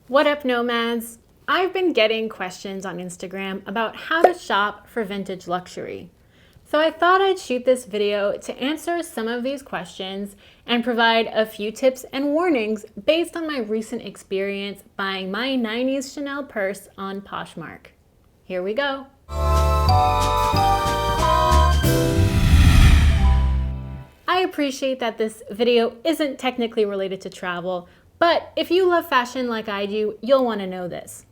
What up, nomads? I've been getting questions on Instagram about how to shop for vintage luxury. So I thought I'd shoot this video to answer some of these questions and provide a few tips and warnings based on my recent experience buying my 90s Chanel purse on Poshmark. Here we go. I appreciate that this video isn't technically related to travel, but if you love fashion like I do, you'll want to know this.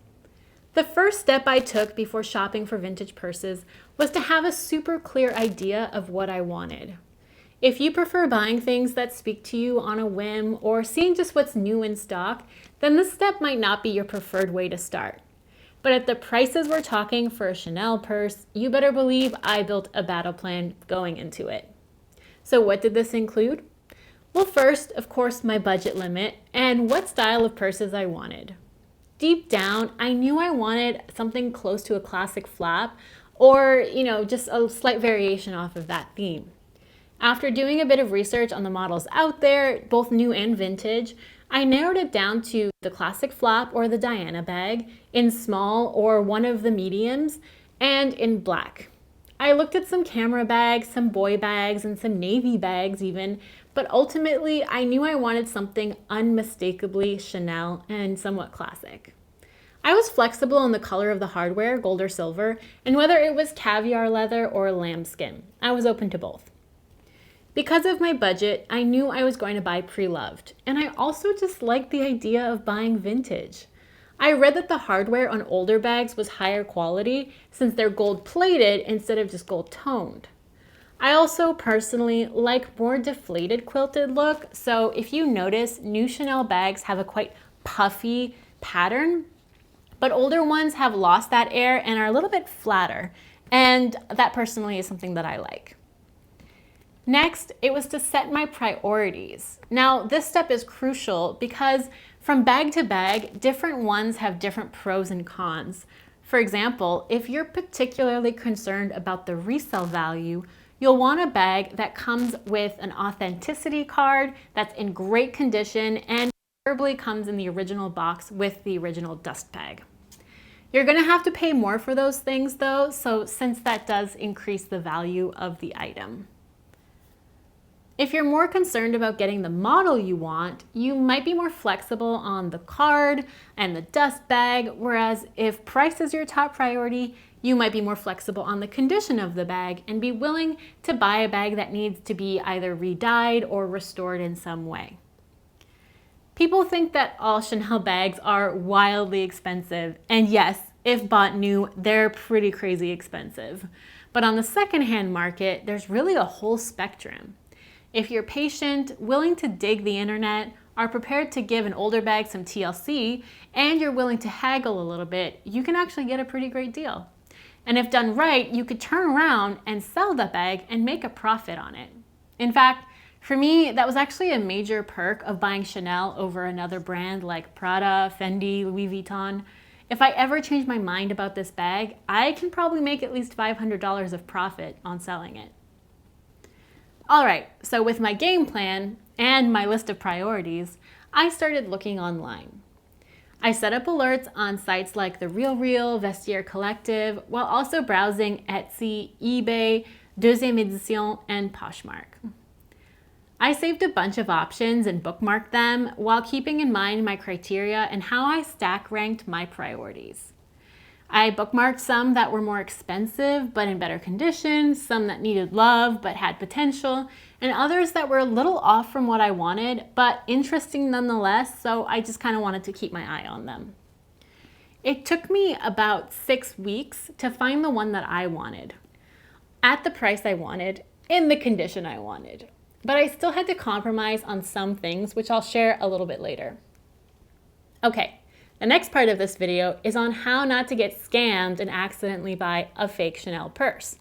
The first step I took before shopping for vintage purses was to have a super clear idea of what I wanted. If you prefer buying things that speak to you on a whim or seeing just what's new in stock, then this step might not be your preferred way to start. But at the prices we're talking for a Chanel purse, you better believe I built a battle plan going into it. So what did this include? Well, first, of course, my budget limit and what style of purses I wanted. Deep down, I knew I wanted something close to a classic flap or, just a slight variation off of that theme. After doing a bit of research on the models out there, both new and vintage, I narrowed it down to the classic flap or the Diana bag in small or one of the mediums and in black. I looked at some camera bags, some boy bags, and some navy bags even, but ultimately I knew I wanted something unmistakably Chanel and somewhat classic. I was flexible on the color of the hardware, gold or silver, and whether it was caviar leather or lambskin. I was open to both. Because of my budget, I knew I was going to buy pre-loved, and I also just liked the idea of buying vintage. I read that the hardware on older bags was higher quality since they're gold plated instead of just gold toned. I also personally like more deflated quilted look, so if you notice, new Chanel bags have a quite puffy pattern, but older ones have lost that air and are a little bit flatter, and that personally is something that I like. Next, it was to set my priorities. Now, this step is crucial because from bag to bag, different ones have different pros and cons. For example, if you're particularly concerned about the resale value, you'll want a bag that comes with an authenticity card that's in great condition and preferably comes in the original box with the original dust bag. You're going to have to pay more for those things though, so since that does increase the value of the item. If you're more concerned about getting the model you want, you might be more flexible on the card and the dust bag, whereas if price is your top priority, you might be more flexible on the condition of the bag and be willing to buy a bag that needs to be either re-dyed or restored in some way. People think that all Chanel bags are wildly expensive, and yes, if bought new, they're pretty crazy expensive. But on the secondhand market, there's really a whole spectrum. If you're patient, willing to dig the internet, are prepared to give an older bag some TLC, and you're willing to haggle a little bit, you can actually get a pretty great deal. And if done right, you could turn around and sell that bag and make a profit on it. In fact, for me, that was actually a major perk of buying Chanel over another brand like Prada, Fendi, Louis Vuitton. If I ever change my mind about this bag, I can probably make at least $500 of profit on selling it. All right, so with my game plan and my list of priorities, I started looking online. I set up alerts on sites like The RealReal, Vestiaire Collective, while also browsing Etsy, eBay, Deuxième Edition, and Poshmark. I saved a bunch of options and bookmarked them while keeping in mind my criteria and how I stack ranked my priorities. I bookmarked some that were more expensive but in better condition, some that needed love but had potential, and others that were a little off from what I wanted but interesting nonetheless, so I just kind of wanted to keep my eye on them. It took me about 6 weeks to find the one that I wanted, at the price I wanted, in the condition I wanted. But I still had to compromise on some things, which I'll share a little bit later. Okay. The next part of this video is on how not to get scammed and accidentally buy a fake Chanel purse.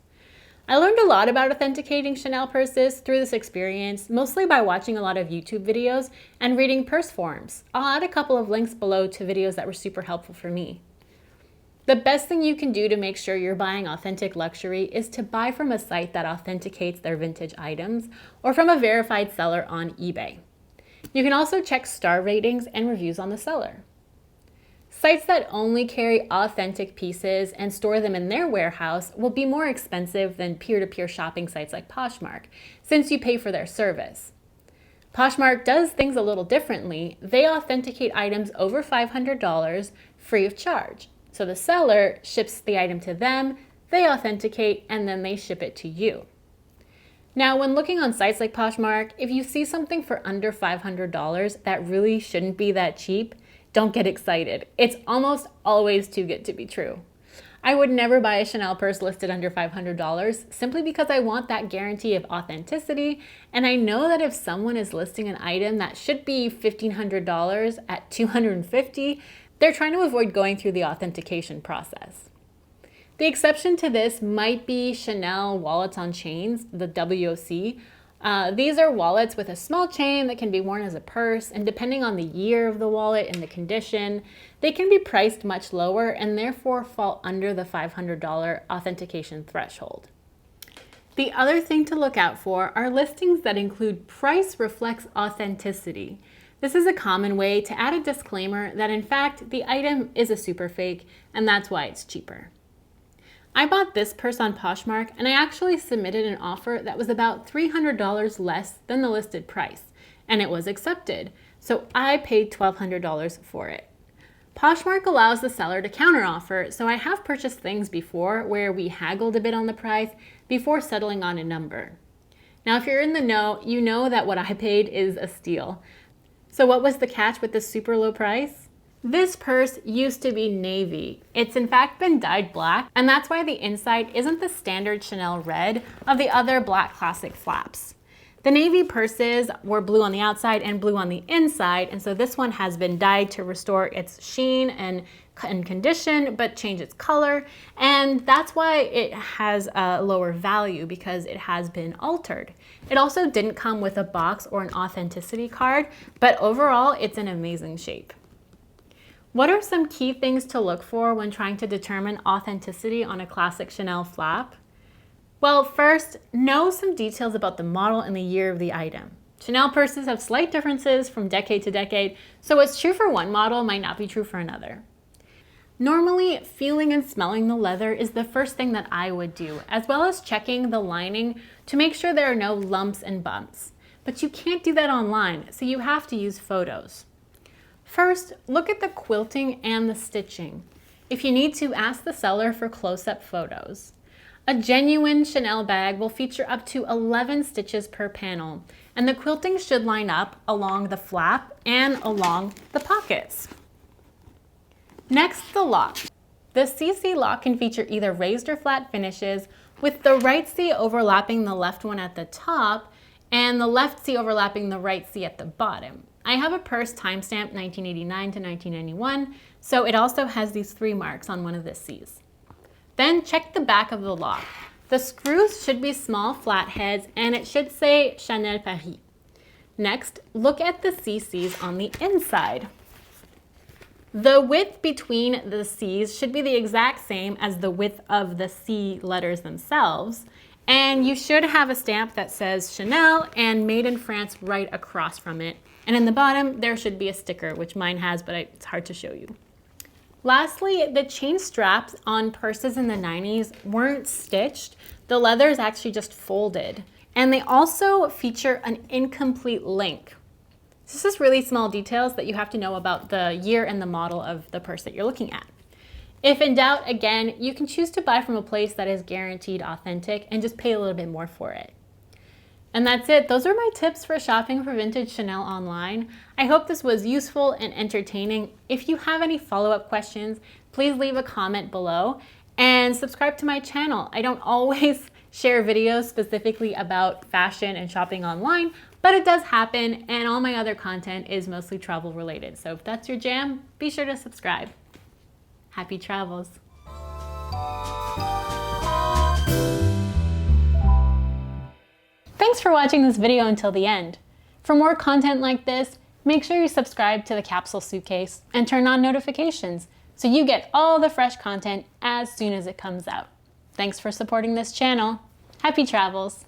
I learned a lot about authenticating Chanel purses through this experience, mostly by watching a lot of YouTube videos and reading purse forums. I'll add a couple of links below to videos that were super helpful for me. The best thing you can do to make sure you're buying authentic luxury is to buy from a site that authenticates their vintage items or from a verified seller on eBay. You can also check star ratings and reviews on the seller. Sites that only carry authentic pieces and store them in their warehouse will be more expensive than peer-to-peer shopping sites like Poshmark, since you pay for their service. Poshmark does things a little differently. They authenticate items over $500 free of charge. So the seller ships the item to them, they authenticate, and then they ship it to you. Now, when looking on sites like Poshmark, if you see something for under $500 that really shouldn't be that cheap, don't get excited. It's almost always too good to be true. I would never buy a Chanel purse listed under $500 simply because I want that guarantee of authenticity, and I know that if someone is listing an item that should be $1,500 at $250, they're trying to avoid going through the authentication process. The exception to this might be Chanel wallets on chains, the WOC. These are wallets with a small chain that can be worn as a purse, and depending on the year of the wallet and the condition, they can be priced much lower and therefore fall under the $500 authentication threshold. The other thing to look out for are listings that include price reflects authenticity. This is a common way to add a disclaimer that in fact the item is a super fake and that's why it's cheaper. I bought this purse on Poshmark and I actually submitted an offer that was about $300 less than the listed price, and it was accepted, so I paid $1,200 for it. Poshmark allows the seller to counteroffer, so I have purchased things before where we haggled a bit on the price before settling on a number. Now, if you're in the know, you know that what I paid is a steal. So what was the catch with this super low price? This purse used to be navy. It's in fact been dyed black, and that's why the inside isn't the standard Chanel red of the other black classic flaps. The navy purses were blue on the outside and blue on the inside, and so this one has been dyed to restore its sheen and condition, but change its color, and that's why it has a lower value, because it has been altered. It also didn't come with a box or an authenticity card, but overall it's in amazing shape. What are some key things to look for when trying to determine authenticity on a classic Chanel flap? Well, first, know some details about the model and the year of the item. Chanel purses have slight differences from decade to decade, so what's true for one model might not be true for another. Normally, feeling and smelling the leather is the first thing that I would do, as well as checking the lining to make sure there are no lumps and bumps. But you can't do that online, so you have to use photos. First, look at the quilting and the stitching. If you need to, ask the seller for close-up photos. A genuine Chanel bag will feature up to 11 stitches per panel, and the quilting should line up along the flap and along the pockets. Next, the lock. The CC lock can feature either raised or flat finishes, with the right C overlapping the left one at the top and the left C overlapping the right C at the bottom. I have a purse timestamped 1989 to 1991, so it also has these 3 marks on one of the C's. Then check the back of the lock. The screws should be small flat heads and it should say Chanel Paris. Next, look at the CCs on the inside. The width between the C's should be the exact same as the width of the C letters themselves, and you should have a stamp that says Chanel and Made in France right across from it. And in the bottom, there should be a sticker, which mine has, but it's hard to show you. Lastly, the chain straps on purses in the 90s weren't stitched. The leather is actually just folded. And they also feature an incomplete link. This is really small details that you have to know about the year and the model of the purse that you're looking at. If in doubt, again, you can choose to buy from a place that is guaranteed authentic and just pay a little bit more for it. And that's it. Those are my tips for shopping for vintage Chanel online. I hope this was useful and entertaining. If you have any follow-up questions, please leave a comment below and subscribe to my channel. I don't always share videos specifically about fashion and shopping online, but it does happen, and all my other content is mostly travel related. So if that's your jam, be sure to subscribe. Happy travels. Thanks for watching this video until the end. For more content like this, make sure you subscribe to the Capsule Suitcase and turn on notifications so you get all the fresh content as soon as it comes out. Thanks for supporting this channel. Happy travels!